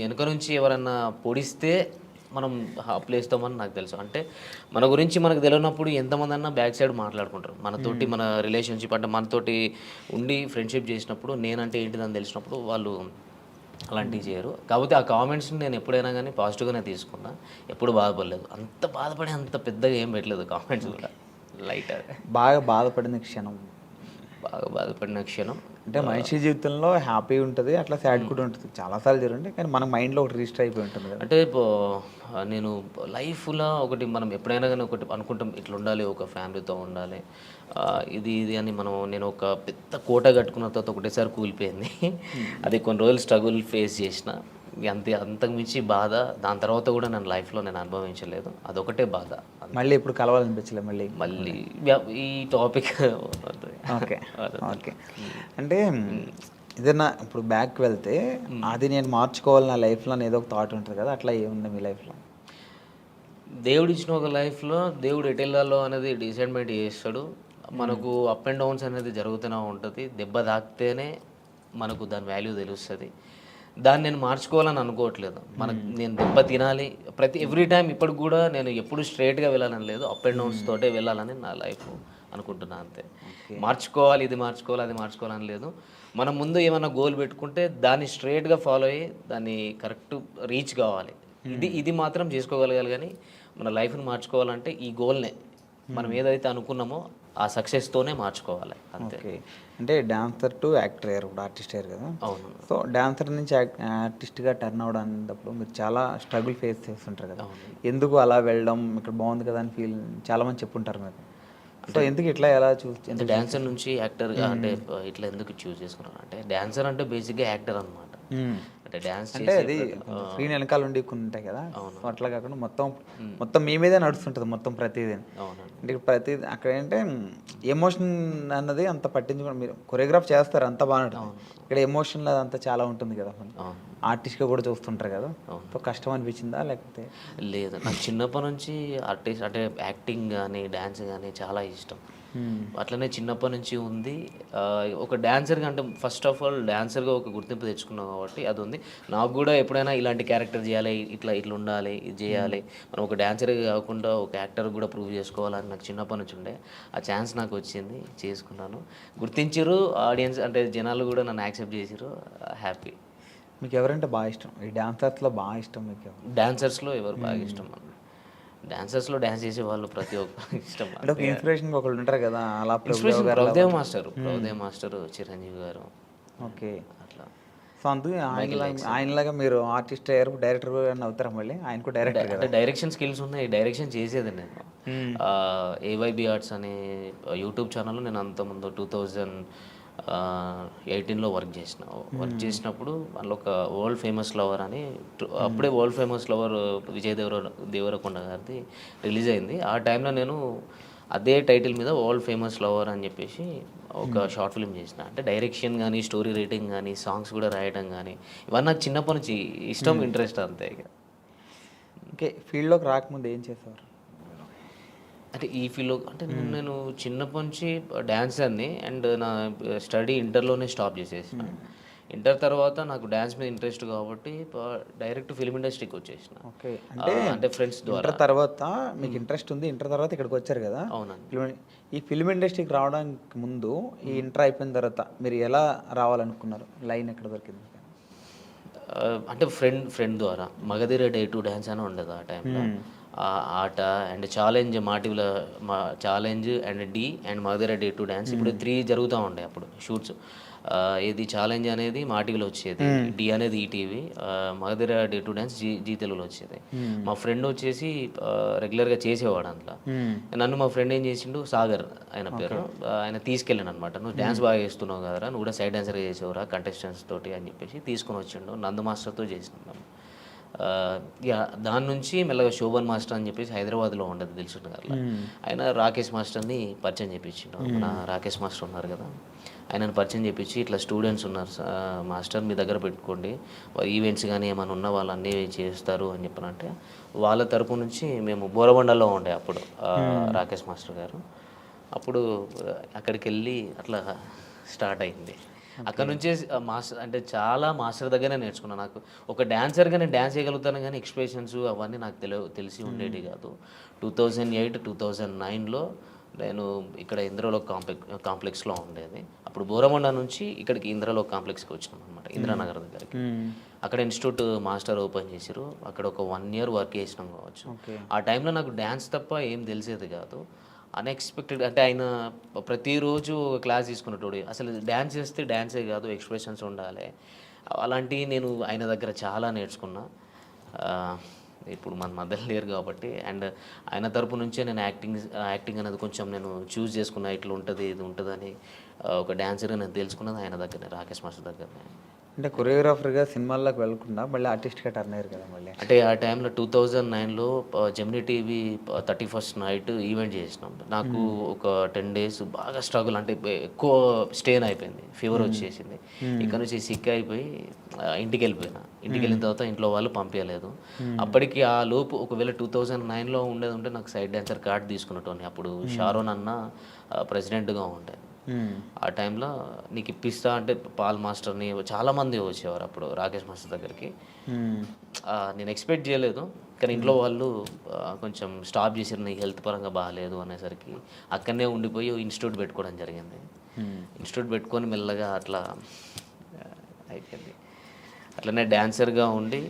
వెనక నుంచి ఎవరన్నా పొడిస్తే మనం ప్లేస్తామని నాకు తెలుసు. అంటే మన గురించి మనకు తెలియనప్పుడు ఎంతమంది అన్నా బ్యాక్ సైడ్ మాట్లాడుకుంటారు. మనతోటి మన రిలేషన్షిప్ అంటే మనతోటి ఉండి ఫ్రెండ్షిప్ చేసినప్పుడు నేనంటే ఏంటిదని తెలిసినప్పుడు వాళ్ళు అలాంటివి చేయరు. కాకపోతే ఆ కామెంట్స్ని నేను ఎప్పుడైనా కానీ పాజిటివ్గానే తీసుకున్నా. ఎప్పుడు బాధపడలేదు. అంత బాధపడి అంత పెద్దగా ఏం పెట్టలేదు కామెంట్స్ కూడా. లైట్ బాగా బాధపడిన క్షణం బాగా బాధపడిన క్షణం అంటే మనిషి జీవితంలో హ్యాపీ ఉంటుంది, అట్లా సాడ్ కూడా ఉంటుంది. చాలాసార్లు జరుగుతుంది, కానీ మన మైండ్లో ఒకటి రిజిస్టర్ అయిపోయి ఉంటుంది కదా. అంటే నేను లైఫ్లో ఒకటి మనం ఎప్పుడైనా కానీ ఒకటి అనుకుంటాం, ఇట్లా ఉండాలి, ఒక ఫ్యామిలీతో ఉండాలి, ఇది ఇది అని నేను ఒక పెద్ద కోట కట్టుకున్న తర్వాత ఒకటేసారి కూలిపోయింది. అది కొన్ని రోజులు స్ట్రగుల్ ఫేస్ చేసిన, అంతకు మించి బాధ దాని తర్వాత కూడా నేను లైఫ్లో అనుభవించలేదు. అదొకటే బాధ. మళ్ళీ ఇప్పుడు కలవాలనిపించలేదు మళ్ళీ ఈ టాపిక్. Okay okay. అంటే ఏదైనా ఇప్పుడు బ్యాక్ వెళ్తే అది నేను మార్చుకోవాలి నా లైఫ్లో ఏదో ఒక థాట్ ఉంటుంది కదా, అట్లా ఏముంది మీ లైఫ్లో? దేవుడు ఇచ్చిన ఒక లైఫ్లో దేవుడు ఎటు వెళ్ళాలో అనేది డిసైడ్మెంట్ చేస్తాడు. మనకు అప్ అండ్ డౌన్స్ అనేది జరుగుతూనే ఉంటుంది. దెబ్బ తాకితేనే మనకు దాని వాల్యూ తెలుస్తుంది. దాన్ని నేను మార్చుకోవాలని అనుకోవట్లేదు. నేను దెబ్బ తినాలి ఎవ్రీ టైం. ఇప్పుడు కూడా నేను ఎప్పుడు స్ట్రైట్గా వెళ్ళాలని లేదు, అప్ అండ్ డౌన్స్ తోటే వెళ్ళాలని నా లైఫ్ అనుకుంటున్నాను అంతే. మార్చుకోవాలి, ఇది మార్చుకోవాలి, అది మార్చుకోవాలని లేదు. మనం ముందు ఏమైనా గోల్ పెట్టుకుంటే దాన్ని స్ట్రైట్గా ఫాలో అయ్యి దాన్ని కరెక్ట్ రీచ్ కావాలి. ఇది మాత్రం చేసుకోగలగాలి. కానీ మన లైఫ్ని మార్చుకోవాలంటే ఈ గోల్నే మనం ఏదైతే అనుకున్నామో ఆ సక్సెస్తోనే మార్చుకోవాలి అంతే. అంటే డాన్సర్ టు యాక్టర్ అయ్యారు, ఇప్పుడు ఆర్టిస్ట్ అయ్యారు కదా. అవును. సో డాన్సర్ నుంచి ఆర్టిస్ట్గా టర్న్ అవడానికి మీరు చాలా స్ట్రగుల్ ఫేస్ చేస్తుంటారు కదా. ఎందుకు అలా వెళ్ళడం, ఇక్కడ బాగుంది కదా అని చాలామంది చెప్పుంటారు మీరు. సో ఎందుకు ఇట్లా ఎలా అంటే డాన్సర్ నుంచి యాక్టర్గా అంటే ఇట్లా ఎందుకు చూస్ చేసుకున్నాను అంటే, డాన్సర్ అంటే బేసిక్గా యాక్టర్ అనమాట. అంటే డాన్స్ అంటే అది స్క్రీన్ వెనకాల ఉండి కొన్ని ఉంటాయి కదా, అట్లా కాకుండా మొత్తం మీ మీదే నడుస్తుంటుంది మొత్తం ప్రతిదీ. అంటే ప్రతిదీ అక్కడ ఏంటంటే ఎమోషన్ అన్నది అంత పట్టించుకోండి. మీరు కొరియోగ్రాఫ్ చేస్తారు అంత బాగా, ఇక్కడ ఎమోషన్ అంతా చాలా ఉంటుంది కదా, ఆర్టిస్ట్గా కూడా చూస్తుంటారు కదా. సో కష్టం అనిపించిందా లేకపోతే? లేదు, నాకు చిన్నప్పటి నుంచి ఆర్టిస్ట్ అంటే యాక్టింగ్ కానీ డ్యాన్స్ కానీ చాలా ఇష్టం. అట్లనే చిన్నప్పటి నుంచి ఉంది. ఒక డాన్సర్గా అంటే ఫస్ట్ ఆఫ్ ఆల్ డాన్సర్గా ఒక గుర్తింపు తెచ్చుకున్నాం కాబట్టి అది ఉంది. నాకు కూడా ఎప్పుడైనా ఇలాంటి క్యారెక్టర్ చేయాలి, ఇట్లా ఉండాలి, ఇది చేయాలి, మనం ఒక డాన్సర్గా కాకుండా ఒక యాక్టర్ కూడా ప్రూవ్ చేసుకోవాలని నాకు చిన్నప్పటి నుంచి ఉండే. ఆ ఛాన్స్ నాకు వచ్చింది, చేసుకున్నాను. గుర్తించారు ఆడియన్స్, అంటే జనాలు కూడా నన్ను యాక్సెప్ట్ చేసారు. హ్యాపీ. మీకు ఎవరంటే బాగా ఇష్టం? ఈ డాన్సర్స్లో బాగా ఇష్టం మీకు? డాన్సర్స్లో ఎవరు బాగా ఇష్టం? డాన్సర్స్లో డాన్స్ చేసే వాళ్ళు ప్రతి ఒక్కరు ఇష్టం. అంటే ఒక ఇన్స్పిరేషన్ ఒకళ్ళు ఉంటారు కదా, అలా ప్రభుదేవ్ మాస్టర్, చిరంజీవి గారు. ఓకే, అట్లా. సో అందుకే ఆయనలాగా మీరు ఆర్టిస్ట్ అయ్యారు, డైరెక్టర్ అవుతారా? మళ్ళీ ఆయన కూడా డైరెక్టర్ కదా. అంటే డైరెక్షన్ స్కిల్స్ ఉన్నాయి, డైరెక్షన్ చేసేది నేను. ఏవైబి ఆర్ట్స్ అనే యూట్యూబ్ ఛానల్లో నేను అంతకుముందు 2018లో వర్క్ చేసినప్పుడు అందులో ఒక వరల్డ్ ఫేమస్ లవర్ అని, అప్పుడే world famous lover Vijay Deverakonda గారిది రిలీజ్ అయింది. ఆ టైంలో నేను అదే టైటిల్ మీద వరల్డ్ ఫేమస్ లవర్ అని చెప్పేసి ఒక షార్ట్ ఫిల్మ్ చేసిన. అంటే డైరెక్షన్ కానీ, స్టోరీ రైటింగ్ కానీ, సాంగ్స్ కూడా రాయడం కానీ, ఇవన్నీ నాకు చిన్నప్పటి నుంచి ఇష్టం, ఇంట్రెస్ట్ అంతే. ఇక ఓకే, ఫీల్డ్లోకి రాకముందు ఏం చేసేవారు? అంటే ఈ ఫీల్డ్లో అంటే నేను చిన్నప్పటి నుంచి డ్యాన్సర్ని, అండ్ నా స్టడీ ఇంటర్లోనే స్టాప్ చేసేసిన. ఇంటర్ తర్వాత నాకు డ్యాన్స్ మీద ఇంట్రెస్ట్ కాబట్టి డైరెక్ట్ ఫిల్మ్ ఇండస్ట్రీకి వచ్చేసిన. ఓకే, అంటే ఫ్రెండ్స్ ద్వారా. తర్వాత మీకు ఇంట్రెస్ట్ ఉంది, ఇంటర్ తర్వాత ఇక్కడికి వచ్చారు కదా. అవునండి. ఈ ఫిల్మ్ ఇండస్ట్రీకి రావడానికి ముందు, ఈ ఇంటర్ అయిపోయిన తర్వాత మీరు ఎలా రావాలనుకున్నారు? లైన్ ఎక్కడ దొరికింది? అంటే ఫ్రెండ్ ద్వారా మగధీర డే టు డ్యాన్స్ అని ఉండదు ఆ టైంలో. Aata and challenge, challenge and Dhee and Magadheera dare to dance, ఇప్పుడు 3 జరుగుతూ ఉండే అప్పుడు షూట్స్. ఇది ఛాలెంజ్ అనేది మా టీవీలో వచ్చేది, డి అనేది ETV, Magadheera dare to dance Zee తెలుగులో వచ్చేది. మా ఫ్రెండ్ వచ్చేసి రెగ్యులర్గా చేసేవాడు అందులో. నన్ను మా ఫ్రెండ్ ఏం చేసిండు, సాగర్ ఆయన పేరు, ఆయన తీసుకెళ్ళాను అనమాట. నువ్వు డ్యాన్స్ బాగా చేస్తున్నావు కదరా, నువ్వు కూడా సైడ్ డాన్సర్గా చేసేవరా కంటెస్టెంట్స్ తోటి అని చెప్పేసి తీసుకొని వచ్చిండు. నందు మాస్టర్తో చేసినాం. దాని నుంచి మెల్లగా శోభన్ మాస్టర్ అని చెప్పేసి హైదరాబాద్లో ఉండదు తెలుసు గారు, ఆయన రాకేష్ మాస్టర్ని పరిచయం చేయించిండు. మన రాకేష్ మాస్టర్ ఉన్నారు కదా, ఆయనను పరిచయం చేయించి ఇట్లా స్టూడెంట్స్ ఉన్నారు మాస్టర్, మీ దగ్గర పెట్టుకోండి, ఈవెంట్స్ కానీ ఏమైనా ఉన్న వాళ్ళు అన్నీ చేస్తారు అని చెప్పనంటే, వాళ్ళ తరపు నుంచి మేము బోరబండలో ఉండే అప్పుడు రాకేష్ మాస్టర్ గారు. అప్పుడు అక్కడికి వెళ్ళి అట్లా స్టార్ట్ అయింది. అక్కడ నుంచే మాస్టర్ అంటే చాలా మాస్టర్ దగ్గరనే నేర్చుకున్నాను. నాకు ఒక డాన్సర్గా నేను డాన్స్ చేయగలుగుతాను కానీ ఎక్స్ప్రెషన్స్ అవన్నీ నాకు తెలిసి ఉండేవి కాదు. 2008, 2009లో నేను ఇక్కడ ఇంద్రలోక్ కాంప్లెక్స్లో ఉండేది. అప్పుడు బోరమండ నుంచి ఇక్కడికి ఇంద్రలోక్ కాంప్లెక్స్కి వచ్చినాం అనమాట, ఇంద్రానగర్ దగ్గరికి. అక్కడ ఇన్స్టిట్యూట్ మాస్టర్ ఓపెన్ చేసిరు. అక్కడ ఒక 1 year వర్క్ చేసినాం కావచ్చు. ఆ టైంలో నాకు డ్యాన్స్ తప్ప ఏం తెలిసేది కాదు. అన్ఎక్స్పెక్టెడ్ అంటే ఆయన ప్రతిరోజు క్లాస్ తీసుకునేటోడు. అసలు డ్యాన్స్ చేస్తే డ్యాన్సే కాదు, ఎక్స్ప్రెషన్స్ ఉండాలి. అలాంటివి నేను ఆయన దగ్గర చాలా నేర్చుకున్నా. ఇప్పుడు మన మధ్యలో లేరు కాబట్టి, అండ్ ఆయన తరపు నుంచే నేను యాక్టింగ్ అనేది కొంచెం నేను చూస్ చేసుకున్నా. ఇట్లా ఉంటుంది, ఇది ఉంటుందని ఒక డాన్సర్గా నేను తెలుసుకున్నది ఆయన దగ్గరనే, రాకేష్ మాస్టర్ దగ్గరనే. అంటే కొరియోగ్రాఫర్గా సినిమాల్లోకి వెళ్ళకుండా మళ్ళీ ఆర్టిస్ట్గా టర్న్ అయ్యారు కదా మళ్ళీ. అంటే ఆ టైంలో 2009లో Gemini TV 31st night event చేసినాం. నాకు ఒక 10 days బాగా స్ట్రగుల్, అంటే ఎక్కువ స్టేన్ అయిపోయింది, ఫీవర్ వచ్చేసింది. ఇక్కడ నుంచి సిక్ అయిపోయి ఇంటికి వెళ్ళిపోయినా. ఇంటికి వెళ్ళిన తర్వాత ఇంట్లో వాళ్ళు పంపించలేదు. అప్పటికి ఆ లోపు ఒకవేళ 2009లో ఉండేది ఉంటే నాకు సైడ్ డాన్సర్ కార్డ్ తీసుకున్నట్టు. అప్పుడు షారోన్ అన్న ప్రెసిడెంట్గా ఉండే. ఆ టైంలో నీకు ఇప్పిస్తా అంటే పాల్ మాస్టర్ని చాలామంది వచ్చేవారు అప్పుడు రాకేష్ మాస్టర్ దగ్గరికి. నేను ఎక్స్పెక్ట్ చేయలేదు, కానీ ఇంట్లో వాళ్ళు కొంచెం స్టాప్ చేసారు. నీకు హెల్త్ పరంగా బాగాలేదు అనేసరికి అక్కడనే ఉండిపోయి ఇన్స్టిట్యూట్ పెట్టుకోవడం జరిగింది. ఇన్స్టిట్యూట్ పెట్టుకొని మెల్లగా అట్లా అయిపోయింది. అట్లనే డాన్సర్గా ఉండి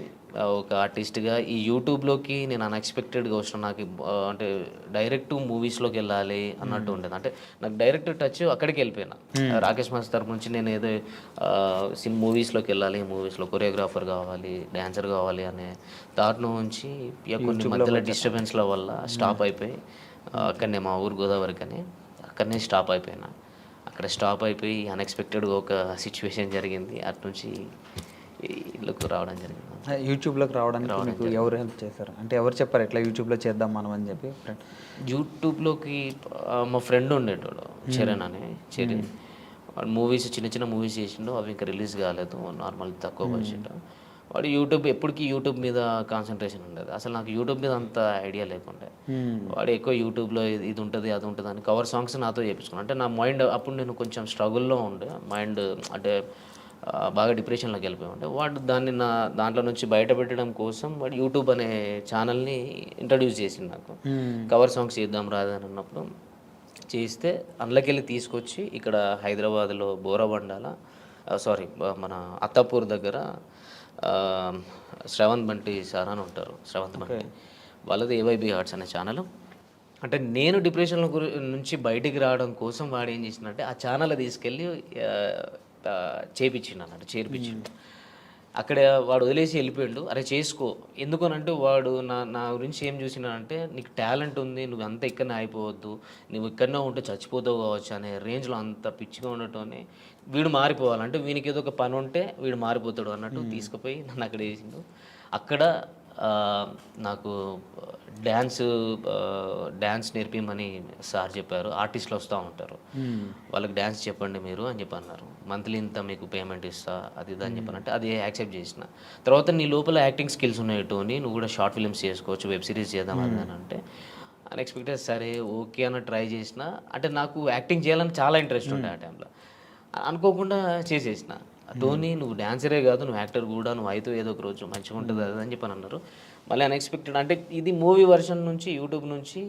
ఒక ఆర్టిస్ట్గా ఈ యూట్యూబ్లోకి నేను అన్ఎక్స్పెక్టెడ్గా వచ్చిన. నాకు అంటే డైరెక్ట్ మూవీస్లోకి వెళ్ళాలి అన్నట్టు ఉండేది. అంటే నాకు డైరెక్ట్ టచ్ అక్కడికి వెళ్ళిపోయినా. రాకేష్ మాస్టర్ తరపు నుంచి నేను ఏదో మూవీస్లోకి వెళ్ళాలి, మూవీస్లో కొరియోగ్రాఫర్ కావాలి, డాన్సర్ కావాలి అనే థాట్ నుంచి కొన్ని మధ్యలో డిస్టర్బెన్స్ల వల్ల స్టాప్ అయిపోయి అక్కడనే మా ఊరు గోదావరికి అని అక్కడనే స్టాప్ అయిపోయినా. అక్కడ స్టాప్ అయిపోయి అన్ఎక్స్పెక్టెడ్గా ఒక సిచ్యువేషన్ జరిగింది. అటు నుంచి ఇళ్ళకు రావడం జరిగింది. యూట్యూబ్లోకి రావడానికి మీకు ఎవరు హెల్ప్ చేశారు? అంటే ఎవరు చెప్పారు ఎట్లా యూట్యూబ్లో చేద్దాం మనం అని చెప్పి? యూట్యూబ్లోకి మా ఫ్రెండ్ ఉండేటోడు, చరణ్ అని. చరణ్ వాడు మూవీస్ చిన్న మూవీస్ చేసిండు, అవి ఇంకా రిలీజ్ కాలేదు, నార్మల్ తక్కువ బడ్జెట్. వాడు ఎప్పటికీ యూట్యూబ్ మీద కాన్సన్ట్రేషన్ ఉండేది. అసలు నాకు యూట్యూబ్ మీద అంత ఐడియా లేకుండే. వాడు ఎక్కువ యూట్యూబ్లో ఇది ఉంటుంది, అది ఉంటుంది అని కవర్ సాంగ్స్ నాతో చేయించుకున్నాను. అంటే నా మైండ్ అప్పుడు నేను కొంచెం స్ట్రగుల్లో ఉండే, మైండ్ అంటే బాగా డిప్రెషన్లోకి వెళ్ళిపోయి ఉండే. వాడు దాంట్లో నుంచి బయటపెట్టడం కోసం వాడు యూట్యూబ్ అనే ఛానల్ని ఇంట్రడ్యూస్ చేసింది నాకు. కవర్ సాంగ్స్ చేద్దాం రాదని అన్నప్పుడు చేస్తే అందులోకెళ్ళి తీసుకొచ్చి ఇక్కడ హైదరాబాద్లో బోరబండాల మన అత్తాపూర్ దగ్గర శ్రవంత్ బంటి సార్ అని ఉంటారు. శ్రవంత్ బంటి వాళ్ళది ఏవైబీ ఆర్ట్స్ అనే ఛానల్. అంటే నేను డిప్రెషన్లో నుంచి బయటికి రావడం కోసం వాడు ఏం చేసిందంటే ఆ ఛానల్ తీసుకెళ్ళి చేర్పించిండు. అక్కడ వాడు వదిలేసి వెళ్ళిపోయాడు. అరే చేసుకో, ఎందుకనంటే వాడు నా గురించి ఏం చూసినాడంటే నీకు టాలెంట్ ఉంది, నువ్వు అంతా ఇక్కడనే అయిపోవద్దు, నువ్వు ఇక్కడనే ఉంటే చచ్చిపోతావు కావచ్చు అనే రేంజ్లో అంత పిచ్చిగా ఉండటంనే వీడు మారిపోవాలంటే వీనికి ఏదో ఒక పని ఉంటే వీడు మారిపోతాడు అన్నట్టు తీసుకుపోయి నన్ను అక్కడ వేసిండు. అక్కడ నాకు డ్యాన్స్ నేర్పిమని సార్ చెప్పారు. ఆర్టిస్టులు వస్తూ ఉంటారు, వాళ్ళకి డ్యాన్స్ చెప్పండి మీరు అని చెప్పి అన్నారు. మంత్లీ ఇంత మీకు పేమెంట్ ఇస్తా, అది ఇది అని చెప్పానంటే అది యాక్సెప్ట్ చేసిన. తర్వాత నీ లోపల యాక్టింగ్ స్కిల్స్ ఉన్నాయి టోనీ, నువ్వు కూడా షార్ట్ ఫిల్మ్స్ చేసుకోవచ్చు, వెబ్ సిరీస్ చేద్దాం అని అంటే అన్ఎక్స్పెక్టెడ్ సరే ఓకే అన్న ట్రై చేసిన. అంటే నాకు యాక్టింగ్ చేయాలని చాలా ఇంట్రెస్ట్ ఉండే ఆ టైంలో. అనుకోకుండా చేసేసిన. టోనీ నువ్వు డాన్సరే కాదు, నువ్వు యాక్టర్ కూడా, నువ్వు అయితే ఏదో ఒక రోజు మంచిగా ఉంటుంది అది అని చెప్పని అన్నారు. మళ్ళీ అన్ఎక్స్పెక్టెడ్ అంటే ఇది మూవీ వర్షన్ నుంచి యూట్యూబ్ నుంచి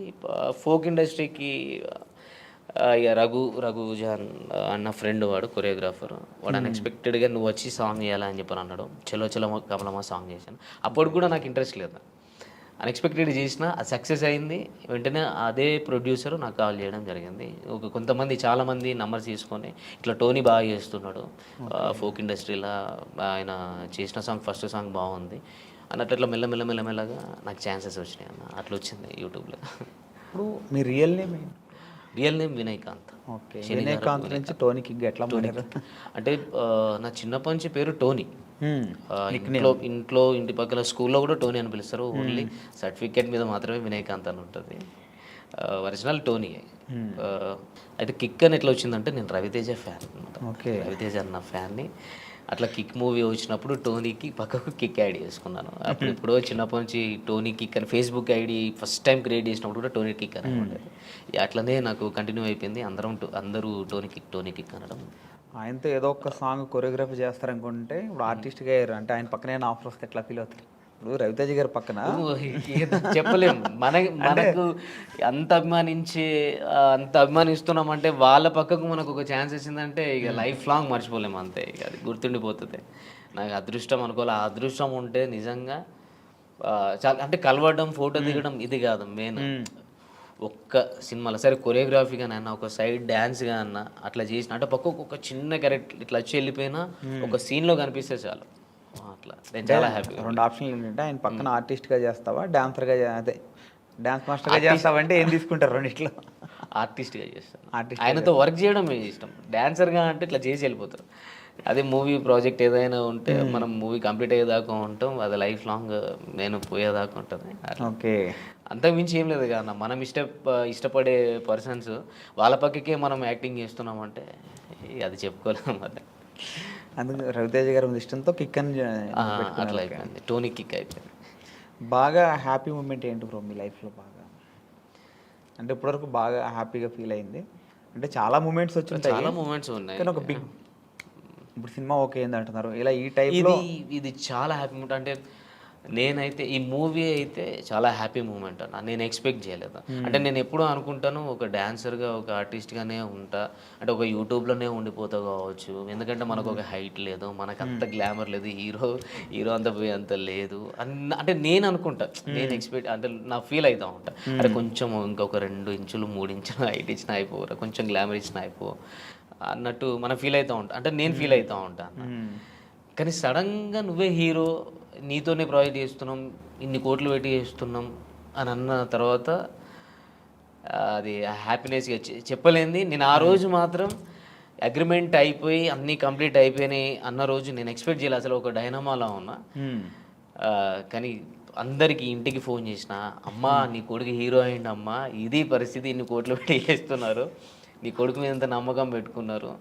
ఫోక్ ఇండస్ట్రీకి రఘుజాన్ అన్న ఫ్రెండ్, వాడు కొరియోగ్రాఫర్. వాడు అన్ఎక్స్పెక్టెడ్గా నువ్వు వచ్చి సాంగ్ చేయాలని చెప్పని అన్నాడు. చలో చలో కమలమ్మ సాంగ్ చేశాను. అప్పుడు కూడా నాకు ఇంట్రెస్ట్ లేదు. అన్ఎక్స్పెక్టెడ్ చేసిన, అది సక్సెస్ అయింది. వెంటనే అదే ప్రొడ్యూసర్ నాకు కాల్ చేయడం జరిగింది. చాలామంది నంబర్స్ తీసుకొని ఇట్లా టోనీ బాగా చేస్తున్నాడు ఫోక్ ఇండస్ట్రీలో, ఆయన చేసిన సాంగ్ ఫస్ట్ సాంగ్ బాగుంది అన్నట్టు అట్లా మెల్లగా నాకు ఛాన్సెస్ వచ్చినాయి అన్న. అట్లా వచ్చింది యూట్యూబ్లో. ఇప్పుడు మీ real name Vinayakanth. Okay, Vinayakanth నుంచి టోనీకి ఎట్లా అంటే నా చిన్నప్పటి నుంచి పేరు టోనీ. ఇంటి పక్కల స్కూల్లో కూడా టోనీ అని పిలుస్తారు. ఓన్లీ సర్టిఫికేట్ మీద మాత్రమే వినయకాంత్ అని ఉంటుంది. Original Tony. అయితే కిక్ అని ఎట్లా వచ్చిందంటే నేను రవితేజ ఫ్యాన్ అనమాట. రవితేజ అన్న ఫ్యాన్ని. అట్లా కిక్ మూవీ వచ్చినప్పుడు టోనీకి పక్కకు కిక్ యాడ్ చేసుకున్నాను. అప్పుడు ఎప్పుడో చిన్నప్పటి నుంచి టోనీ కిక్ అని Facebook ID first time create చేసినప్పుడు కూడా టోనీ కిక్ అని ఉండేది. అట్లనే నాకు కంటిన్యూ అయిపోయింది. అందరూ టోనీ కిక్ అనడం. ఆయనతో ఏదో ఒక సాంగ్ కొరియోగ్రఫీ చేస్తారనుకుంటే ఇప్పుడు ఆర్టిస్ట్గా అయ్యారు అంటే ఆయన పక్కనే ఆఫర్ వస్తే ఎట్లా ఫీల్ అవుతారు? ఇప్పుడు రవితేజ గారి పక్కన చెప్పలేము. మనకు అంత అభిమానిస్తున్నామంటే వాళ్ళ పక్కకు మనకు ఒక ఛాన్స్ వచ్చిందంటే ఇక లైఫ్ లాంగ్ మర్చిపోలేము అంతే. ఇక అది గుర్తుండిపోతుంది. నాకు అదృష్టం అనుకోవాలి. ఆ అదృష్టం ఉంటే నిజంగా చాలా అంటే కలవడం, ఫోటో దిగడం ఇది కాదు మెయిన్. ఒక్క సినిమాలో సరే కొరియోగ్రఫీగానైనా ఒక సైడ్ డ్యాన్స్గా అన్నా అట్లా చేసిన అంటే పక్కకు ఒక చిన్న క్యారెక్టర్ ఇట్లా వచ్చి వెళ్ళిపోయినా ఒక సీన్లో కనిపిస్తే చాలు. అట్లా నేను చాలా హ్యాపీ. 2 ఆప్షన్లు ఏంటంటే ఆయన పక్కన ఆర్టిస్ట్గా చేస్తావా, డాన్సర్గా అదే డాన్స్ మాస్టర్గా చేస్తావా అంటే ఏం తీసుకుంటారు రెండిట్లో? ఆర్టిస్ట్గా చేస్తాను. ఆయనతో వర్క్ చేయడం ఇష్టం. డాన్సర్గా అంటే ఇట్లా చేసి వెళ్ళిపోతారు. అదే మూవీ ప్రాజెక్ట్ ఏదైనా ఉంటే మనం మూవీ కంప్లీట్ అయ్యేదాకా ఉంటాం. అది లైఫ్ లాంగ్ నేను పోయేదాకా ఉంటుంది. ఓకే. అంతకు మించి ఏం లేదు కదా. మనం ఇష్టపడే పర్సన్స్ వాళ్ళ పక్కకే మనం యాక్టింగ్ చేస్తున్నామంటే అది చెప్పుకోలేము. మరి అందుకు రవితేజ గారి మీద ఇష్టంతో కిక్ అని అట్లా అయిపోయింది. టోనీ కిక్ అయిపోయింది. బాగా హ్యాపీ మూమెంట్ ఏంటి బ్రో మీ లైఫ్లో? బాగా అంటే ఇప్పటివరకు బాగా హ్యాపీగా ఫీల్ అయింది అంటే చాలా మూమెంట్స్ వచ్చి చాలా మూమెంట్స్ ఉన్నాయి కానీ ఒక బిగ్ ఇప్పుడు సినిమా ఓకే అయింది అంటున్నారు ఇలా ఈ టైప్లో ఇది చాలా హ్యాపీ మూమెంట్. అంటే నేనైతే ఈ మూవీ అయితే చాలా హ్యాపీ మూమెంట్ అన్న. నేను ఎక్స్పెక్ట్ చేయలేదు. అంటే నేను ఎప్పుడూ అనుకుంటాను ఒక డాన్సర్గా ఒక ఆర్టిస్ట్గానే ఉంటా అంటే ఒక యూట్యూబ్లోనే ఉండిపోతా కావచ్చు. ఎందుకంటే మనకు ఒక హైట్ లేదు, మనకు అంత గ్లామర్ లేదు, హీరో అంత లేదు అంటే నేను అనుకుంటా. నేను ఎక్స్పెక్ట్ అంటే నా ఫీల్ అవుతా ఉంటా. అంటే కొంచెం ఇంకొక 2 ఇంచులు 3 ఇంచులు హైట్ ఇచ్చిన అయిపోరా, కొంచెం గ్లామర్ ఇచ్చిన అయిపో అన్నట్టు మనం ఫీల్ అవుతూ ఉంటాం. అంటే నేను ఫీల్ అవుతూ ఉంటాను. కానీ సడన్గా నువ్వే హీరో, నీతోనే ప్రాజెక్ట్ చేస్తున్నాం, ఇన్ని కోట్లు పెట్టి చేస్తున్నాం అని అన్న తర్వాత అది హ్యాపీనెస్గా చెప్పలేంది. నేను ఆ రోజు మాత్రం అగ్రిమెంట్ అయిపోయి అన్నీ కంప్లీట్ అయిపోయినాయి అన్న రోజు నేను ఎక్స్పెక్ట్ చేయలేదు. అసలు ఒక డైనమాలా ఉన్నా. కానీ అందరికీ ఇంటికి ఫోన్ చేసిన, అమ్మా నీ కొడుకు హీరో అయింది అమ్మా, ఇది పరిస్థితి, ఇన్ని కోట్లు పెట్టి చేస్తున్నారు, నీ కొడుకు మీద ఎంత నమ్మకం పెట్టుకున్నారు,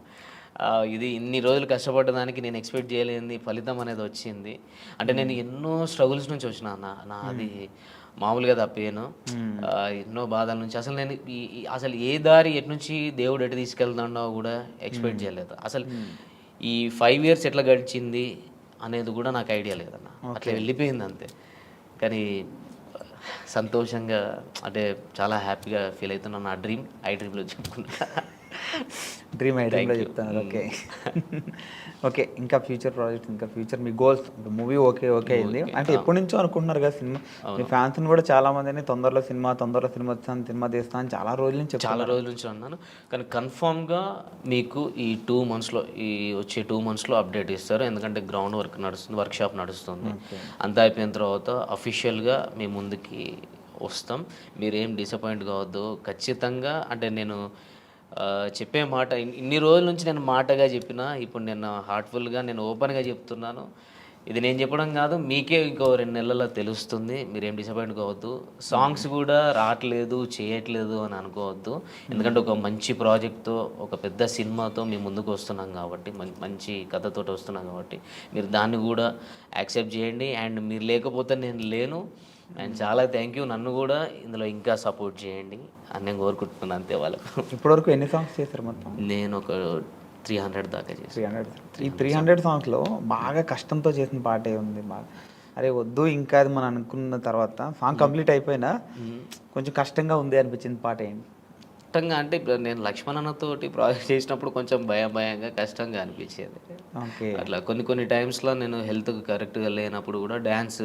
ఇది ఇన్ని రోజులు కష్టపడ్డదానికి నేను ఎక్స్పెక్ట్ చేయలేని ఫలితం అనేది వచ్చింది. అంటే నేను ఎన్నో స్ట్రగుల్స్ నుంచి వచ్చిన అది మామూలుగా తప్పేను. ఎన్నో బాధల నుంచి అసలు నేను అసలు ఏ దారి ఎటు నుంచి దేవుడు ఎటు తీసుకెళ్తాడో కూడా ఎక్స్పెక్ట్ చేయలేదు. అసలు ఈ 5 years ఎట్లా గడిచింది అనేది కూడా నాకు ఐడియా లేదన్న. అట్లా వెళ్ళిపోయింది అంతే. కానీ సంతోషంగా అంటే చాలా హ్యాపీగా ఫీల్ అవుతున్నాను. నా ఐ డ్రీమ్లో చెప్పుకుంటా. ఐ డ్రీమ్లో చెప్తాను. ఓకే. ఓకే. ఇంకా ఫ్యూచర్ ప్రాజెక్ట్, ఇంకా ఫ్యూచర్ మీ గోల్స్? మూవీ ఓకే అయింది అంటే ఎప్పటి నుంచో అనుకుంటున్నారు కదా సినిమా. మీ ఫ్యాన్స్ని కూడా చాలా మందిని తొందరలో సినిమా వస్తాను, సినిమా తీస్తాను అని చాలా రోజుల నుంచి అన్నాను. కానీ కన్ఫామ్గా మీకు ఈ 2 monthsలో ఈ వచ్చే 2 monthsలో అప్డేట్ ఇస్తారు. ఎందుకంటే గ్రౌండ్ వర్క్ నడుస్తుంది, వర్క్షాప్ నడుస్తుంది. అంతా అయిపోయిన తర్వాత అఫీషియల్గా మీ ముందుకి వస్తాం. మీరేం డిసప్పాయింట్ కావద్దు. ఖచ్చితంగా అంటే నేను చెప్పే మాట ఇన్ని రోజుల నుంచి నేను మాటగా చెప్పిన, ఇప్పుడు నేను హార్ట్ఫుల్గా నేను ఓపెన్గా చెప్తున్నాను. ఇది నేను చెప్పడం కాదు, మీకే ఇంకో 2 నెలల్లో తెలుస్తుంది. మీరేం డిసప్పాయింట్ కావద్దు. సాంగ్స్ కూడా రావట్లేదు, చేయట్లేదు అని అనుకోవద్దు. ఎందుకంటే ఒక మంచి ప్రాజెక్ట్తో, ఒక పెద్ద సినిమాతో మీ ముందుకు వస్తున్నాం కాబట్టి, మంచి కథతో వస్తున్నాం కాబట్టి మీరు దాన్ని కూడా యాక్సెప్ట్ చేయండి. అండ్ మీరు లేకపోతే నేను లేను. అండ్ చాలా థ్యాంక్ యూ. నన్ను కూడా ఇందులో ఇంకా సపోర్ట్ చేయండి అని నేను కోరుకుంటున్నాను అంతే. వాళ్ళకు ఇప్పటివరకు ఎన్ని సాంగ్స్ చేశారు మొత్తం? నేను ఒక 300 దాకా చేశాను. ఈ 300 సాంగ్స్లో బాగా కష్టంతో చేసిన పాటే ఉంది. బాగా అరే వద్దు ఇంకా అది మనం అనుకున్న తర్వాత సాంగ్ కంప్లీట్ అయిపోయినా కొంచెం కష్టంగా ఉంది అనిపించింది పాట ఏంటి? కష్టంగా అంటే ఇప్పుడు నేను లక్ష్మణ్ అన్నతోటి ప్రాజెక్ట్ చేసినప్పుడు కొంచెం భయంగా కష్టంగా అనిపించేది. అట్లా కొన్ని టైమ్స్లో నేను హెల్త్ కరెక్ట్గా లేనప్పుడు కూడా డ్యాన్స్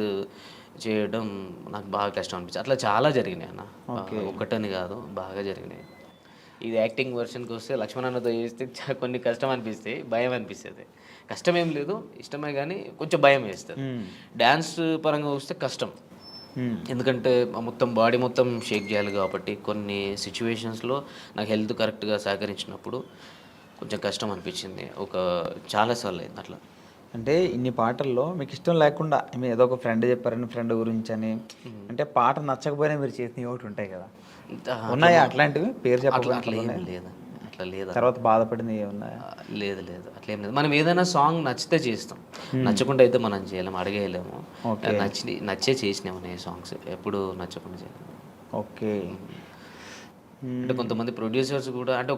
చేయడం నాకు బాగా కష్టం అనిపించింది. అట్లా చాలా జరిగినాయి అన్న. ఒక్కటని కాదు, బాగా జరిగినాయి. ఇది యాక్టింగ్ వర్షన్కి వస్తే లక్ష్మణ్ అన్నతో చేస్తే కొన్ని కష్టం అనిపిస్తాయి, భయం అనిపిస్తుంది. కష్టం ఏం లేదు, ఇష్టమే, కానీ కొంచెం భయం వేస్తుంది. డ్యాన్స్ పరంగా వస్తే కష్టం. ఎందుకంటే మొత్తం బాడీ మొత్తం షేక్ చేయాలి కాబట్టి కొన్ని సిచ్యువేషన్స్లో నాకు హెల్త్ కరెక్ట్గా సహకరించినప్పుడు కొంచెం కష్టం అనిపించింది. చాలాసార్లు అయింది అట్లా. అంటే ఇన్ని పాటల్లో మీకు ఇష్టం లేకుండా మీరు ఏదో ఒక ఫ్రెండ్ చెప్పారని ఫ్రెండ్ గురించి అని అంటే పాట నచ్చకపోయినా మీరు చేసినవి ఒకటి ఉంటాయి కదా, ఉన్నాయా అట్లాంటివి? పేరు చెప్పాలి లేదా? అట్లా లేదా? తర్వాత బాధపడింది ఏమున్నాయా? లేదు అట్లేం లేదు. మనం ఏదైనా సాంగ్ నచ్చితే చేస్తాం, నచ్చకుండా అయితే మనం చేయలేము, అడిగేయలేము. నచ్చే చేసినాము నేను సాంగ్స్, ఎప్పుడు నచ్చకుండా చేయలేము. ఓకే. అంటే కొంతమంది ప్రొడ్యూసర్స్ కూడా అంటే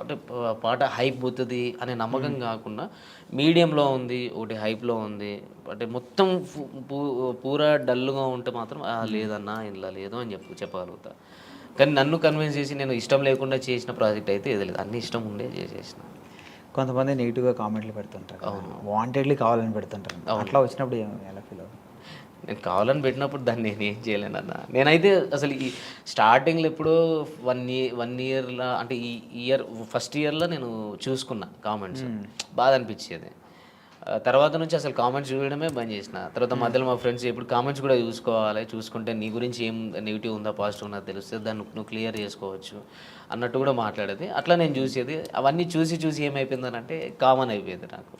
అంటే పాట హైప్ పోతుంది అనే నమ్మకం కాకుండా మీడియంలో ఉంది, ఒకటి హైప్లో ఉంది, అంటే మొత్తం పూరా డల్గా ఉంటే మాత్రం లేదన్నా ఇలా లేదు అని చెప్పగలుగుతా. కానీ నన్ను కన్విన్స్ చేసి నేను ఇష్టం లేకుండా చేసిన ప్రాజెక్ట్ అయితే ఏది లేదు, అన్ని ఇష్టం ఉండే చేసేసిన. కొంతమంది నెగిటివ్గా కామెంట్లు పెడుతుంటారు, వాంటెడ్లీ కావాలని పెడుతుంటారు. అట్లా వచ్చినప్పుడు ఎలా ఫీల్ అవుతుంది? నేను కావాలని పెట్టినప్పుడు దాన్ని నేను ఏం చేయలేనన్న. నేనైతే అసలు ఈ స్టార్టింగ్లో ఎప్పుడో 1 ఇయర్లో అంటే ఈ ఫస్ట్ ఇయర్లో నేను చూసుకున్నా కామెంట్స్, బాధ అనిపించేది. తర్వాత నుంచి అసలు కామెంట్స్ చూడడమే బంద్ చేసిన. తర్వాత మధ్యలో మా ఫ్రెండ్స్ ఎప్పుడు కామెంట్స్ కూడా చూసుకోవాలి, చూసుకుంటే నీ గురించి ఏం నెగిటివ్ ఉందా పాజిటివ్ ఉందా తెలుస్తుంది, దాన్ని నువ్వు క్లియర్ చేసుకోవచ్చు అన్నట్టు కూడా మాట్లాడేది. అట్లా నేను చూసేది. అవన్నీ చూసి ఏమైపోయిందనంటే కామన్ అయిపోయింది నాకు.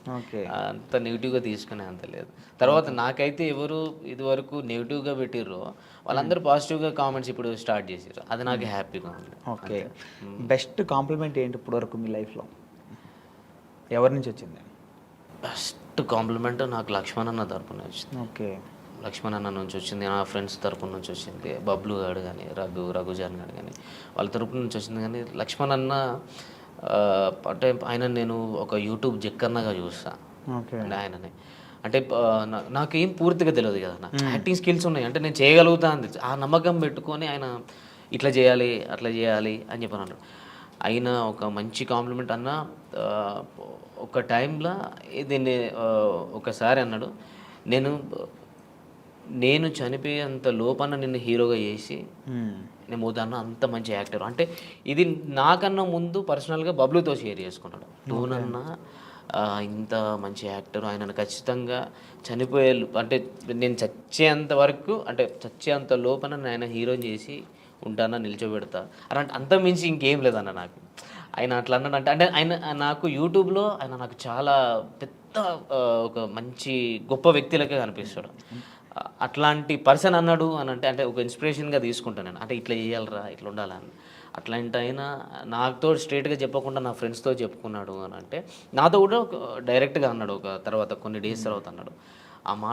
అంత నెగిటివ్గా తీసుకునే అంత లేదు. తర్వాత నాకైతే ఎవరు ఇదివరకు నెగిటివ్గా పెట్టిర్రో వాళ్ళందరూ పాజిటివ్గా కామెంట్స్ ఇప్పుడు స్టార్ట్ చేసారు. అది నాకు హ్యాపీగా ఉంది. ఓకే, బెస్ట్ కాంప్లిమెంట్ ఏంటి ఇప్పటివరకు మీ లైఫ్లో? ఎవరి నుంచి వచ్చింది? బెస్ట్ కాంప్లిమెంట్ నాకు లక్ష్మణ్ అన్న తరపున వచ్చింది. ఓకే, లక్ష్మణ్ అన్న నుంచి వచ్చింది, నా ఫ్రెండ్స్ తరపున నుంచి వచ్చింది. బబ్లు గారు కానీ రఘుజాన్ గారు కానీ వాళ్ళ తరపున నుంచి వచ్చింది. కానీ లక్ష్మణ్ అన్న అంటే ఆయన నేను ఒక యూట్యూబ్ జక్కన్నగా చూస్తాను. అంటే ఆయననే అంటే నాకేం పూర్తిగా తెలియదు కదా, నాకు యాక్టింగ్ స్కిల్స్ ఉన్నాయి అంటే నేను చేయగలుగుతా అంది. ఆ నమ్మకం పెట్టుకొని ఆయన ఇట్లా చేయాలి అట్లా చేయాలి అని చెప్పి అన్నాడు. ఆయన ఒక మంచి కాంప్లిమెంట్ అన్న. ఒక టైంలో దీన్ని ఒకసారి అన్నాడు, నేను చనిపోయేంత లోపల నిన్ను హీరోగా చేసి నేను పోతాను, అంత మంచి యాక్టర్. అంటే ఇది నాకన్నా ముందు పర్సనల్గా బబ్లుతో షేర్ చేసుకున్నాడు. టూనన్నా ఇంత మంచి యాక్టర్, ఆయనను ఖచ్చితంగా చనిపోయే అంటే నేను చచ్చేంత వరకు అంటే చచ్చేంత లోపల ఆయన హీరోని చేసి ఉంటానా, నిల్చోబెడతా అలాంటి అంత మించి ఇంకేం లేదన్న నాకు. ఆయన అట్లా అన్నాడంటే అంటే ఆయన నాకు యూట్యూబ్లో ఆయన నాకు చాలా పెద్ద ఒక మంచి గొప్ప వ్యక్తులకే కనిపిస్తాడు. అట్లాంటి పర్సన్ అన్నాడు అని అంటే ఒక ఇన్స్పిరేషన్గా తీసుకుంటాను నేను. అంటే ఇట్లా చేయాలరా, ఇట్లా ఉండాలని. అట్లాంటి అయినా నాతో స్ట్రేట్గా చెప్పకుండా నా ఫ్రెండ్స్తో చెప్పుకున్నాడు అని అంటే నాతో కూడా డైరెక్ట్గా అన్నాడు. ఒక తర్వాత కొన్ని డేస్ తర్వాత అన్నాడు. ఆ మాట